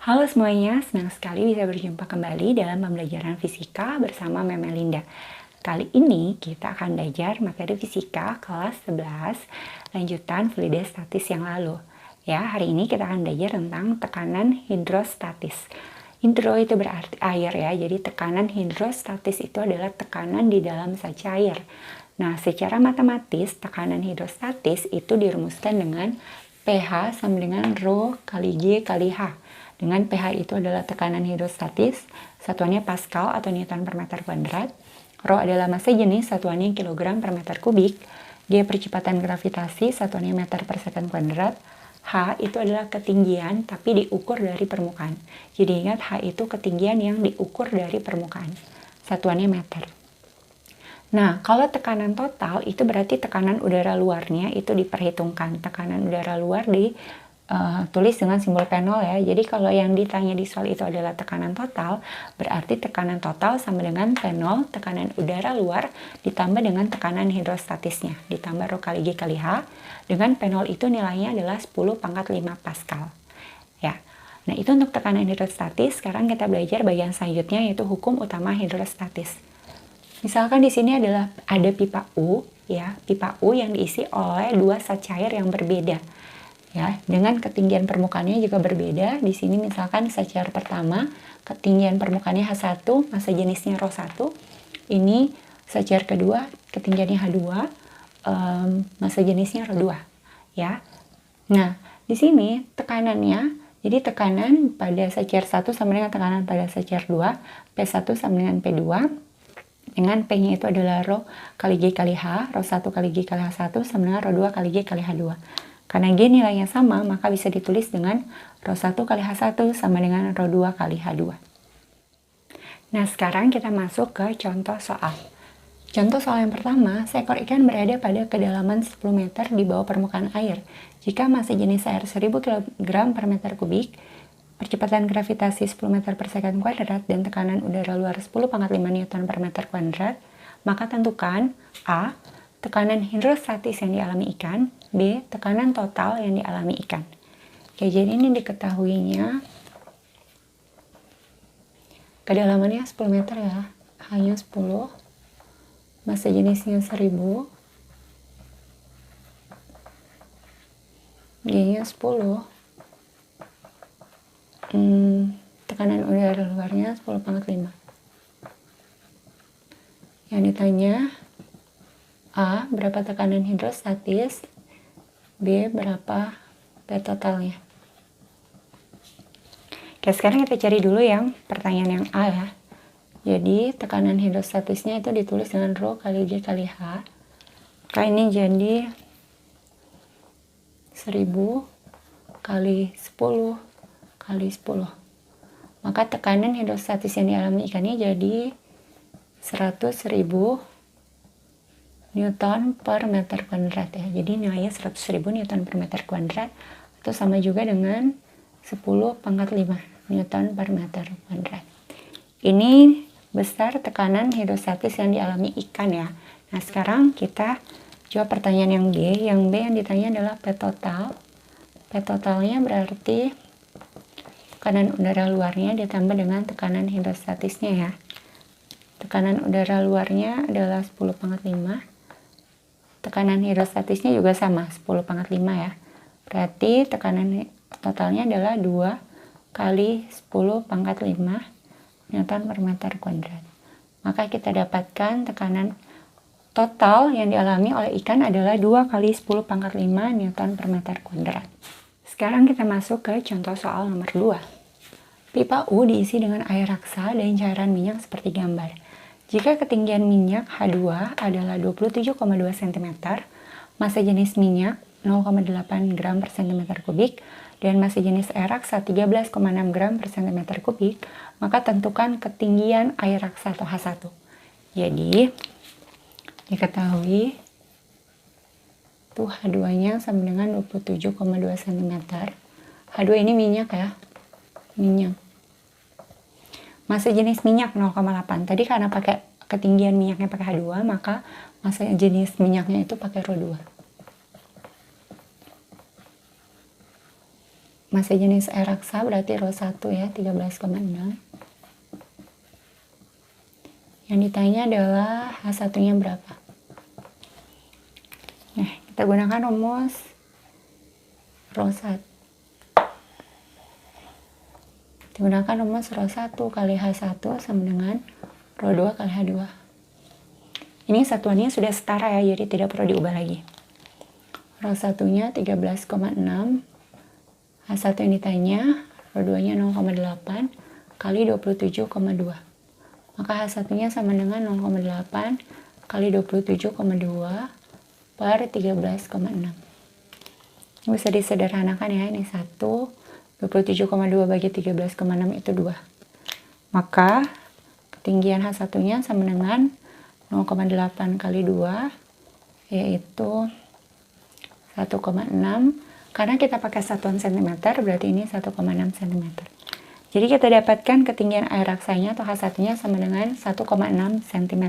Halo semuanya, senang sekali bisa berjumpa kembali dalam pembelajaran fisika bersama Memelinda. Kali ini kita akan belajar materi fisika kelas 11 lanjutan fluida statis yang lalu. Ya, hari ini kita akan belajar tentang tekanan hidrostatis. Hidro itu berarti air ya, jadi tekanan hidrostatis itu adalah tekanan di dalam zat cair. Nah, secara matematis tekanan hidrostatis itu dirumuskan dengan pH sama dengan Rho kali G kali H. Dengan pH itu adalah tekanan hidrostatis, satuannya Pascal atau Newton per meter kuadrat. Rho adalah massa jenis, satuannya kilogram per meter kubik. G percepatan gravitasi, satuannya meter per second kuadrat. H itu adalah ketinggian tapi diukur dari permukaan. Jadi ingat H itu ketinggian yang diukur dari permukaan. Satuannya meter. Nah, kalau tekanan total itu berarti tekanan udara luarnya itu diperhitungkan. Tekanan udara luar tulis dengan simbol P0 ya. Jadi kalau yang ditanya di soal itu adalah tekanan total, berarti tekanan total sama dengan P0, tekanan udara luar ditambah dengan tekanan hidrostatisnya, ditambah Rho kali G kali H. Dengan P0 itu nilainya adalah 10 pangkat 5 Pascal. Ya. Nah, itu untuk tekanan hidrostatis. Sekarang kita belajar bagian selanjutnya yaitu hukum utama hidrostatis. Misalkan di sini ada pipa U ya, pipa U yang diisi oleh dua zat cair yang berbeda. Ya, dengan ketinggian permukaannya juga berbeda. Di sini misalkan zat cair pertama, ketinggian permukaannya H1, massa jenisnya Rho1. Ini zat cair kedua, ketinggiannya H2, massa jenisnya Rho2. Ya. Nah, di sini tekanannya, jadi tekanan pada zat cair 1 sama dengan tekanan pada zat cair 2, P1 sama dengan P2. Dengan P-nya itu adalah Rho kali G kali H, Rho1 kali G kali H1 sama dengan Rho2 kali G kali H2. Karena G nilainya sama, maka bisa ditulis dengan Rho1 kali H1 sama dengan Rho2 kali H2. Nah, sekarang kita masuk ke contoh soal. Contoh soal yang pertama, seekor ikan berada pada kedalaman 10 meter di bawah permukaan air. Jika massa jenis air 1000 kg per meter kubik, percepatan gravitasi 10 meter per second kuadrat, dan tekanan udara luar 10 pangkat 5 Newton per meter kuadrat, maka tentukan A. Tekanan hidrostatis yang dialami ikan, B. Tekanan total yang dialami ikan. Oke, jadi ini diketahuinya kedalamannya 10 meter ya, hanya 10, massa jenisnya 1000, G-nya 10, tekanan udara luarnya 10 pangkat 5. Yang ditanya A. Berapa tekanan hidrostatis, B. Berapa P totalnya. Oke, sekarang kita cari dulu yang pertanyaan yang A ya. Jadi tekanan hidrostatisnya itu ditulis dengan Rho kali G kali H. Maka ini jadi 1000 kali 10 kali 10. Maka tekanan hidrostatis yang dialami ikannya jadi 100.000 Newton per meter kuadrat ya. Jadi nilainya 100.000 Newton per meter kuadrat atau sama juga dengan 10 pangkat 5 Newton per meter kuadrat. Ini besar tekanan hidrostatis yang dialami ikan ya. Nah, sekarang kita jawab pertanyaan yang B. Yang B yang ditanya adalah P total. P totalnya berarti tekanan udara luarnya ditambah dengan tekanan hidrostatisnya ya. Tekanan udara luarnya adalah 10 pangkat 5. Tekanan hidrostatisnya juga sama, 10 pangkat 5 ya. Berarti tekanan totalnya adalah 2 kali 10 pangkat 5 Newton per meter kuadrat. Maka kita dapatkan tekanan total yang dialami oleh ikan adalah 2 kali 10 pangkat 5 Newton per meter kuadrat. Sekarang kita masuk ke contoh soal nomor 2. Pipa U diisi dengan air raksa dan cairan minyak seperti gambar. Jika ketinggian minyak H2 adalah 27,2 cm, massa jenis minyak 0,8 gram per cm kubik, dan massa jenis air raksa 13,6 gram per cm kubik, maka tentukan ketinggian air raksa atau H1. Jadi, diketahui tuh H2-nya sama dengan 27,2 cm. H2 ini minyak ya, minyak. Massa jenis minyak 0,8. Tadi karena pakai ketinggian minyaknya pakai H2, maka massa jenis minyaknya itu pakai Rho2. Massa jenis air raksa berarti Rho 1 ya, 13,6. Yang ditanya adalah H1-nya berapa. Nah, kita gunakan rumus Rho 1. Digunakan rumus Rho 1 kali H1 sama dengan Rho 2 kali H2. Ini satuannya sudah setara ya, jadi tidak perlu diubah lagi. Rho 1-nya 13,6. H1 yang ditanya, Rho 2-nya 0,8 kali 27,2. Maka H1-nya sama dengan 0,8 kali 27,2 per 13,6. Ini bisa disederhanakan ya, ini 1, 27,2 bagi 13,6 itu 2. Maka ketinggian H1-nya sama dengan 0,8 kali 2, yaitu 1,6. Karena kita pakai satuan cm, berarti ini 1,6 cm. Jadi kita dapatkan ketinggian air raksanya atau H1-nya sama dengan 1,6 cm.